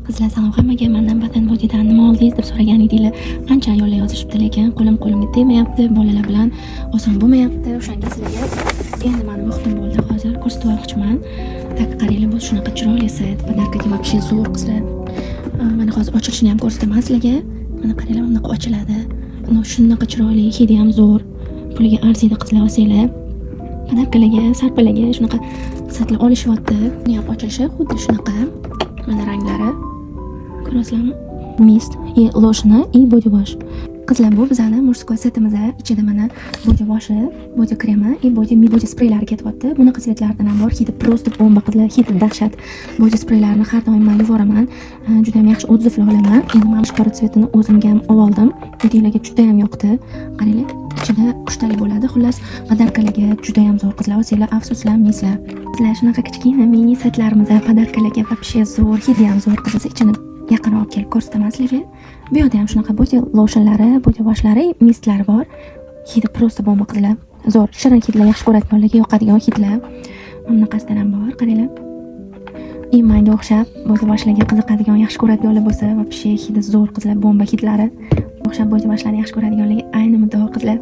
Qizlar salom hammaga. Mendan Vatan Body'dan nima oldingiz deb so'ragan edinglar. Qancha ayollar yozishibdi, lekin qo'limga tegmayapti, bolalar bilan oson bo'lmayapti. O'shanga sizlarga endi meni vaqtim bo'ldi. Hozir ko'rsatib o'tmoqchiman. Tak qaranglar, bu shunaqa chiroyli sayt. Podarkaga вообще zo'r qizlar. Mana hozir ochilishini ham ko'rsataman sizlarga. Mana qaranglar, bunaqa ochiladi. Mana shunaqa chiroyli, hidi ham zo'r. Puliga arziydi qizlar, olsanglar. Podarkalarga, sarpalarga shunaqa saytlar olishyapti. Buni ham ochilishi xuddi shunaqa. Mana ranglari. Ko'rasizlarmi? Mist, loshini и body wash. Qizlar, bu bizning murskoy setimizda ichida mana body washi, body kremi и body spreylari ketyapti. Bunaqa svetlardan ham bor. Hidi просто bomba qizlar, hidi dahshat. Body spreylarni har doim men yuboraman. Juda ham yaxshi odzivlar olaman. Endi men qora svetini o'zimga ham oldim. Videolarga juda ham yoqdi. Qaranglar, ichida qushday bo'ladi. Xullas, podarkalarga juda ham zo'r qizlar. O'zingizlar afsuslanmaysizlar. Qizlar, shunaqa kichkina mini setlarimiz podarkalarga вообще zo'r, hidi ham zo'r qizlar. Ichini yaqinroq kelib ko'rsataman sizlarga. Bu yerda ham shunaqa body lotionlari, body washlari, mistlari bor. Hidi просто bomba qizlar. Zo'r, shirin hidlar yaxshi ko'radiganlarga yoqadigan hidlar. Bunaqasidan ham bor, qaranglar. Menga o'xshab body washlarga qiziqadigan, yaxshi ko'radiganlar bo'lsa, вообще hidi zo'r qizlar, bomba hidlari. O'xshab body washlarni yaxshi ko'radiganlarga ayni muddao qizlar.